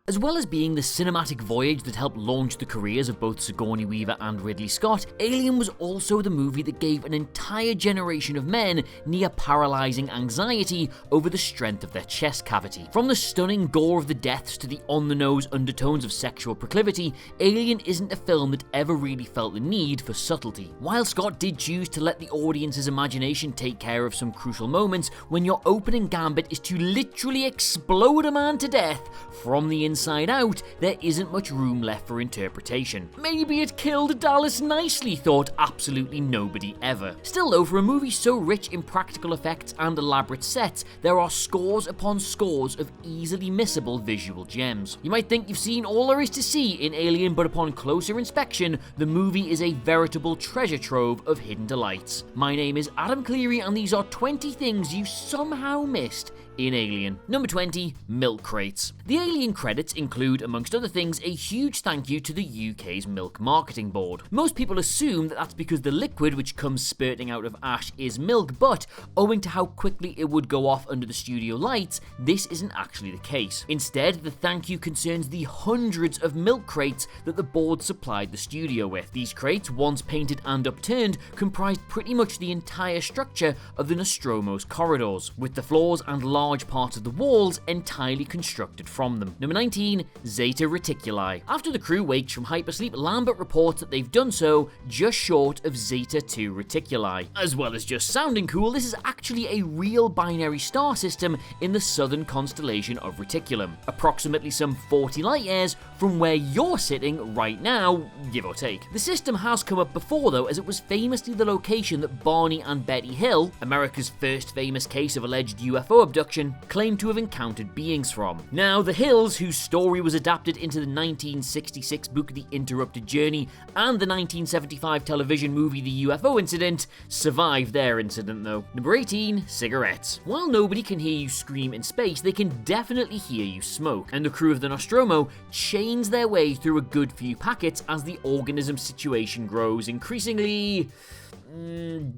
As well as being the cinematic voyage that helped launch the careers of both Sigourney Weaver and Ridley Scott, Alien was also the movie that gave an entire generation of men near paralyzing anxiety over the strength of their chest cavity. From the stunning gore of the deaths to the on-the-nose undertones of sexual proclivity, Alien isn't a film that ever really felt the need for subtlety. While Scott did choose to let the audience's imagination take care of some crucial moments, when your opening gambit is to literally explode a man to death from the inside out, there isn't much room left for interpretation. Maybe it killed Dallas nicely, thought absolutely nobody ever. Still though, for a movie so rich in practical effects and elaborate sets, there are scores upon scores of easily missable visual gems. You might think you've seen all there is to see in Alien, but upon closer inspection, the movie is a veritable treasure trove of hidden delights. My name is Adam Cleary, and these are 20 things you somehow missed in Alien. Number 20, milk crates. The Alien credits include, amongst other things, a huge thank you to the UK's Milk Marketing Board. Most people assume that that's because the liquid which comes spurting out of ash is milk, but owing to how quickly it would go off under the studio lights, this isn't actually the case. Instead, the thank you concerns the hundreds of milk crates that the board supplied the studio with. These crates, once painted and upturned, comprised pretty much the entire structure of the Nostromo's corridors, with the floors and large parts of the walls entirely constructed from them. Number 19, Zeta Reticuli. After the crew wakes from hypersleep, Lambert reports that they've done so just short of Zeta 2 Reticuli. As well as just sounding cool, this is actually a real binary star system in the southern constellation of Reticulum, approximately some 40 light years from where you're sitting right now, give or take. The system has come up before though, as it was famously the location that Barney and Betty Hill, America's first famous case of alleged UFO abduction, claimed to have encountered beings from. Now, the Hills, whose story was adapted into the 1966 book The Interrupted Journey and the 1975 television movie The UFO Incident, survived their incident though. Number 18, cigarettes. While nobody can hear you scream in space, they can definitely hear you smoke, and the crew of the Nostromo chains their way through a good few packets as the organism situation grows increasingly,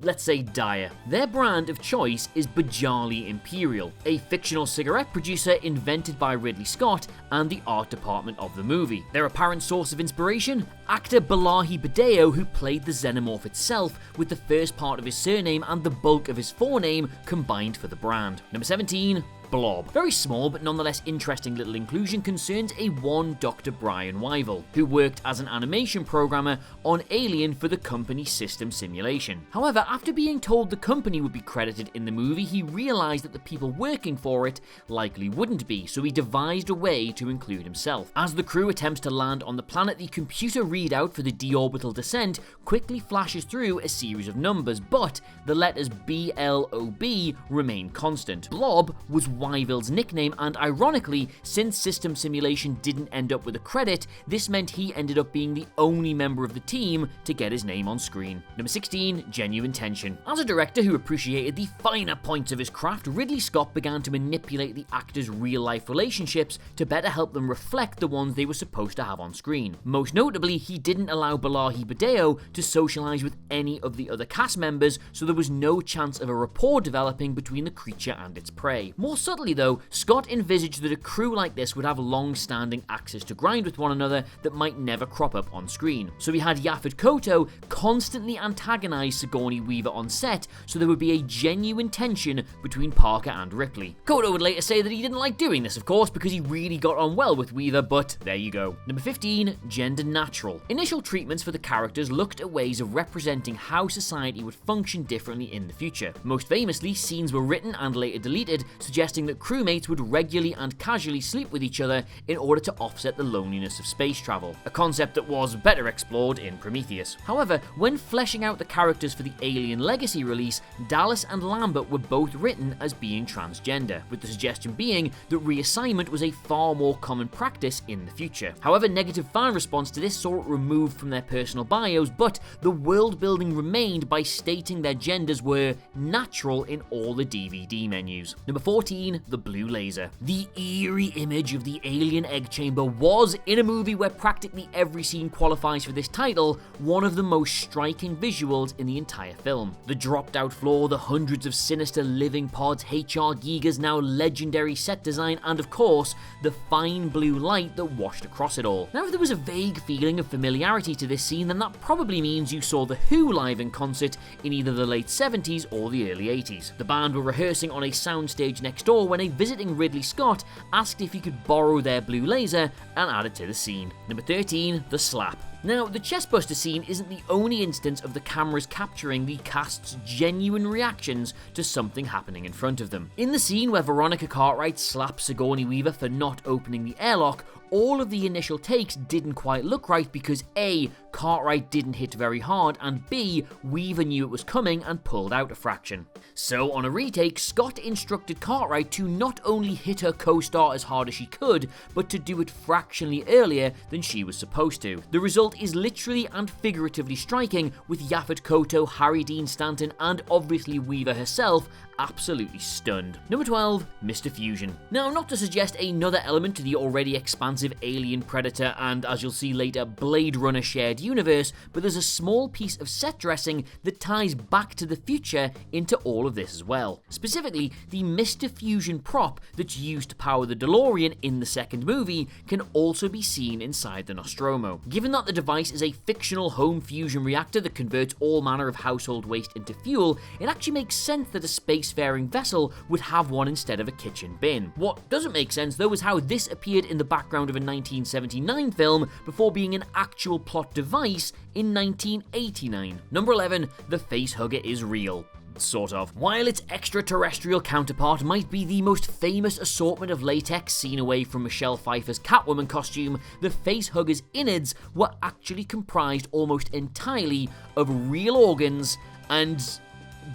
let's say, dire. Their brand of choice is Bajali Imperial, a fictional cigarette producer invented by Ridley Scott and the art department of the movie. Their apparent source of inspiration? Actor Balaji Badeo, who played the xenomorph itself, with the first part of his surname and the bulk of his forename combined for the brand. Number 17, Blob. Very small but nonetheless interesting little inclusion concerns a one Dr. Brian Wyville, who worked as an animation programmer on Alien for the company system simulation. However, after being told the company would be credited in the movie, he realized that the people working for it likely wouldn't be, so he devised a way to include himself. As the crew attempts to land on the planet, the computer readout for the deorbital descent quickly flashes through a series of numbers, but the letters BLOB remain constant. Blob was Wyville's nickname, and ironically, since system simulation didn't end up with a credit, this meant he ended up being the only member of the team to get his name on screen. Number 16, genuine tension. As a director who appreciated the finer points of his craft, Ridley Scott began to manipulate the actors' real-life relationships to better help them reflect the ones they were supposed to have on screen. Most notably, he didn't allow Balaji Badeo to socialize with any of the other cast members, so there was no chance of a rapport developing between the creature and its prey. More subtly though, Scott envisaged that a crew like this would have long-standing axes to grind with one another that might never crop up on screen. So he had Yaphet Kotto constantly antagonize Sigourney Weaver on set, so there would be a genuine tension between Parker and Ripley. Kotto would later say that he didn't like doing this, of course, because he really got on well with Weaver, but there you go. Number 15, gender natural. Initial treatments for the characters looked at ways of representing how society would function differently in the future. Most famously, scenes were written and later deleted, suggesting that crewmates would regularly and casually sleep with each other in order to offset the loneliness of space travel, a concept that was better explored in Prometheus. However, when fleshing out the characters for the Alien Legacy release, Dallas and Lambert were both written as being transgender, with the suggestion being that reassignment was a far more common practice in the future. However, negative fan response to this saw it removed from their personal bios, but the world building remained by stating their genders were natural in all the DVD menus. Number 14, 13, the blue laser. The eerie image of the alien egg chamber was, in a movie where practically every scene qualifies for this title, one of the most striking visuals in the entire film. The dropped out floor, the hundreds of sinister living pods, H.R. Giger's now legendary set design, and of course, the fine blue light that washed across it all. Now, if there was a vague feeling of familiarity to this scene, then that probably means you saw The Who live in concert in either the late 70s or the early 80s. The band were rehearsing on a soundstage next door when a visiting Ridley Scott asked if he could borrow their blue laser and add it to the scene. Number 13, the slap. Now, the chestbuster scene isn't the only instance of the cameras capturing the cast's genuine reactions to something happening in front of them. In the scene where Veronica Cartwright slaps Sigourney Weaver for not opening the airlock, all of the initial takes didn't quite look right because A, Cartwright didn't hit very hard, and B, Weaver knew it was coming and pulled out a fraction. So on a retake, Scott instructed Cartwright to not only hit her co-star as hard as she could, but to do it fractionally earlier than she was supposed to. The result is literally and figuratively striking, with Yaphet Kotto, Harry Dean Stanton, and obviously Weaver herself absolutely stunned. Number 12, Mr. Fusion. Now, not to suggest another element to the already expansive Alien, Predator, and as you'll see later, Blade Runner shared universe, but there's a small piece of set dressing that ties Back to the Future into all of this as well. Specifically, the Mr. Fusion prop that's used to power the DeLorean in the second movie can also be seen inside the Nostromo. Given that the device is a fictional home fusion reactor that converts all manner of household waste into fuel, it actually makes sense that a spacefaring vessel would have one instead of a kitchen bin. What doesn't make sense though is how this appeared in the background of a 1979 film before being an actual plot device in 1989. Number 11, the facehugger is real. Sort of. While its extraterrestrial counterpart might be the most famous assortment of latex seen away from Michelle Pfeiffer's Catwoman costume, the facehugger's innards were actually comprised almost entirely of real organs and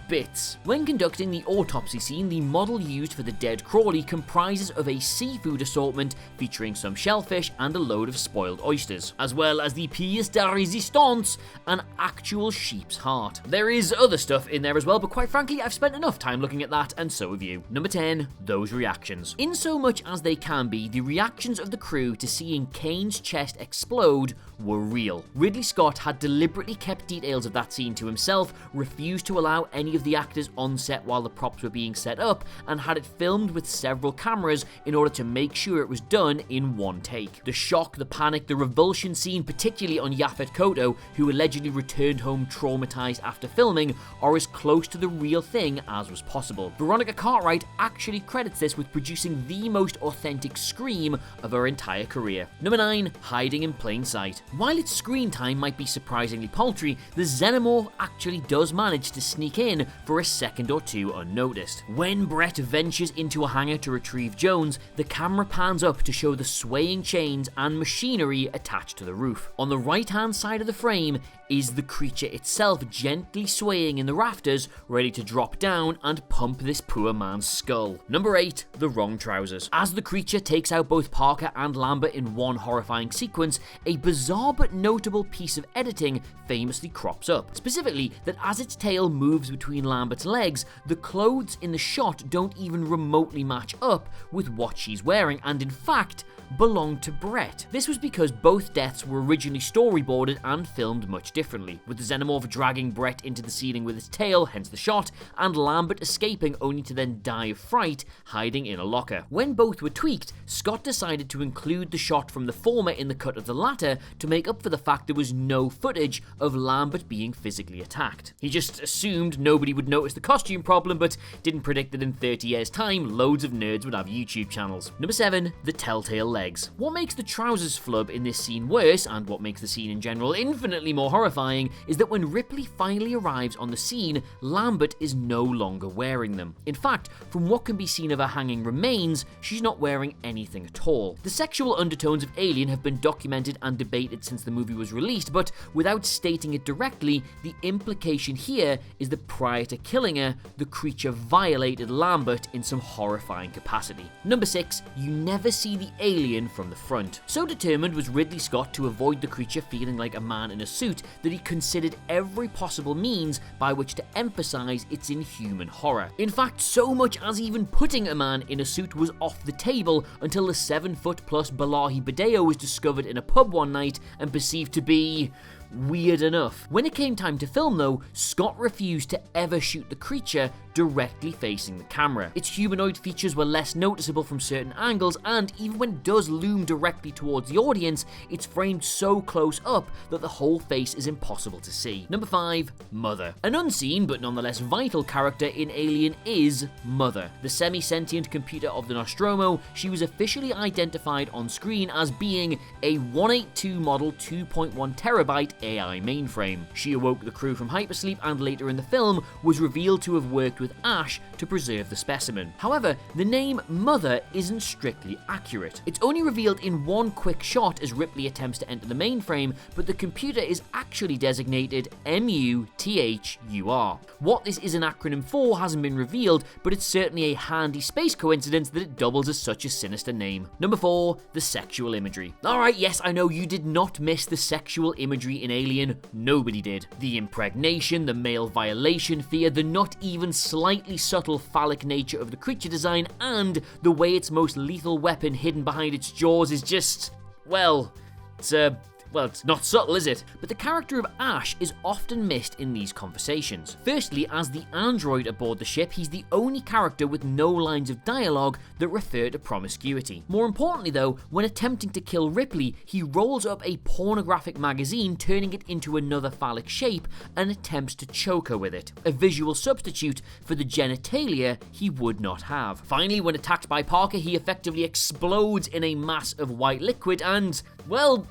bits. When conducting the autopsy scene, the model used for the dead Crawley comprises of a seafood assortment featuring some shellfish and a load of spoiled oysters, as well as the pièce de résistance, an actual sheep's heart. There is other stuff in there as well, but quite frankly, I've spent enough time looking at that, and so have you. Number 10, those reactions. In so much as they can be, the reactions of the crew to seeing Kane's chest explode were real. Ridley Scott had deliberately kept details of that scene to himself, refused to allow any of the actors on set while the props were being set up, and had it filmed with several cameras in order to make sure it was done in one take. The shock, the panic, the revulsion scene, particularly on Yaphet Kotto, who allegedly returned home traumatized after filming, are as close to the real thing as was possible. Veronica Cartwright actually credits this with producing the most authentic scream of her entire career. Number 9, hiding in plain sight. While its screen time might be surprisingly paltry, the xenomorph actually does manage to sneak in for a second or two unnoticed. When Brett ventures into a hangar to retrieve Jones, the camera pans up to show the swaying chains and machinery attached to the roof. On the right-hand side of the frame is the creature itself gently swaying in the rafters, ready to drop down and pump this poor man's skull. Number 8, the wrong trousers. As the creature takes out both Parker and Lambert in one horrifying sequence, a bizarre but notable piece of editing famously crops up. Specifically, that as its tail moves between Lambert's legs, the clothes in the shot don't even remotely match up with what she's wearing, and in fact, belonged to Brett. This was because both deaths were originally storyboarded and filmed much differently, with the xenomorph dragging Brett into the ceiling with its tail, hence the shot, and Lambert escaping only to then die of fright, hiding in a locker. When both were tweaked, Scott decided to include the shot from the former in the cut of the latter to make up for the fact there was no footage of Lambert being physically attacked. He just assumed nobody would notice the costume problem, but didn't predict that in 30 years' time, loads of nerds would have YouTube channels. Number 7, the telltale legs. What makes the trousers flub in this scene worse, and what makes the scene in general infinitely more horrifying, is that when Ripley finally arrives on the scene, Lambert is no longer wearing them. In fact, from what can be seen of her hanging remains, she's not wearing anything at all. The sexual undertones of Alien have been documented and debated since the movie was released, but without stating it directly, the implication here is that prior to killing her, the creature violated Lambert in some horrifying capacity. Number 6, you never see the alien from the front. So determined was Ridley Scott to avoid the creature feeling like a man in a suit that he considered every possible means by which to emphasize its inhuman horror. In fact, so much as even putting a man in a suit was off the table until the 7-foot-plus Balahi Badeo was discovered in a pub one night and perceived to be weird enough. When it came time to film though, Scott refused to ever shoot the creature directly facing the camera. Its humanoid features were less noticeable from certain angles, and even when it does loom directly towards the audience, it's framed so close up that the whole face is impossible to see. Number 5, Mother. An unseen but nonetheless vital character in Alien is Mother. The semi-sentient computer of the Nostromo, she was officially identified on screen as being a 182 model 2.1 terabyte AI mainframe. She awoke the crew from hypersleep and later in the film was revealed to have worked with Ash to preserve the specimen. However, the name Mother isn't strictly accurate. It's only revealed in one quick shot as Ripley attempts to enter the mainframe, but the computer is actually designated MUTHUR. What this is an acronym for hasn't been revealed, but it's certainly a handy space coincidence that it doubles as such a sinister name. Number 4, the sexual imagery. Alright, yes, I know you did not miss the sexual imagery in Alien. Nobody did. The impregnation, the male violation fear, the not even slightly subtle phallic nature of the creature design, and the way its most lethal weapon hidden behind its jaws is just, well, it's not subtle, is it? But the character of Ash is often missed in these conversations. Firstly, as the android aboard the ship, he's the only character with no lines of dialogue that refer to promiscuity. More importantly though, when attempting to kill Ripley, he rolls up a pornographic magazine, turning it into another phallic shape, and attempts to choke her with it. A visual substitute for the genitalia he would not have. Finally, when attacked by Parker, he effectively explodes in a mass of white liquid and, well,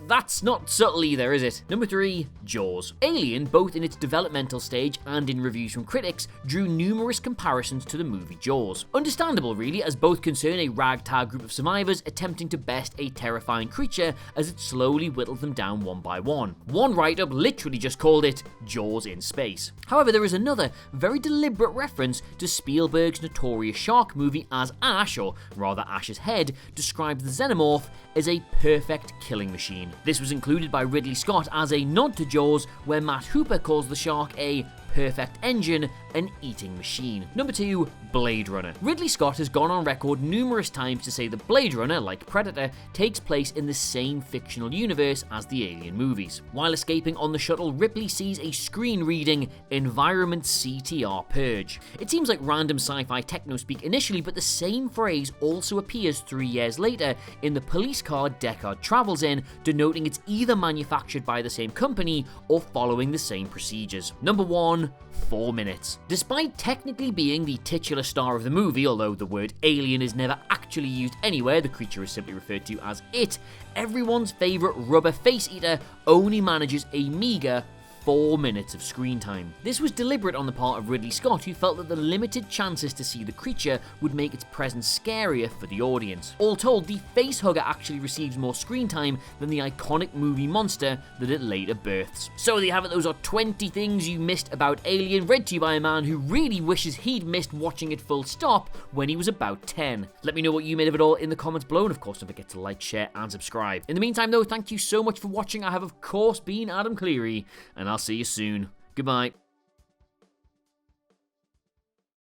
that's not subtle either, is it? Number 3, Jaws. Alien, both in its developmental stage and in reviews from critics, drew numerous comparisons to the movie Jaws. Understandable really, as both concern a ragtag group of survivors attempting to best a terrifying creature as it slowly whittles them down one by one. One write-up literally just called it Jaws in space. However, there is another very deliberate reference to Spielberg's notorious shark movie as Ash, or rather Ash's head, describes the xenomorph as a perfect killing machine. This was included by Ridley Scott as a nod to Jaws, where Matt Hooper calls the shark a perfect engine, an eating machine. Number 2, Blade Runner. Ridley Scott has gone on record numerous times to say that Blade Runner, like Predator, takes place in the same fictional universe as the Alien movies. While escaping on the shuttle, Ripley sees a screen reading Environment CTR Purge. It seems like random sci-fi techno-speak initially, but the same phrase also appears 3 years later in the police car Deckard travels in, denoting it's either manufactured by the same company or following the same procedures. Number 1, 4 minutes. Despite technically being the titular star of the movie, although the word alien is never actually used anywhere, the creature is simply referred to as it, everyone's favourite rubber face eater only manages a meagre 4 minutes of screen time. This was deliberate on the part of Ridley Scott, who felt that the limited chances to see the creature would make its presence scarier for the audience. All told, the facehugger actually receives more screen time than the iconic movie monster that it later births. So there you have it, those are 20 things you missed about Alien, read to you by a man who really wishes he'd missed watching it full stop when he was about 10. Let me know what you made of it all in the comments below, and of course don't forget to like, share and subscribe. In the meantime though, thank you so much for watching. I have of course been Adam Cleary, and I'll see you soon. Goodbye.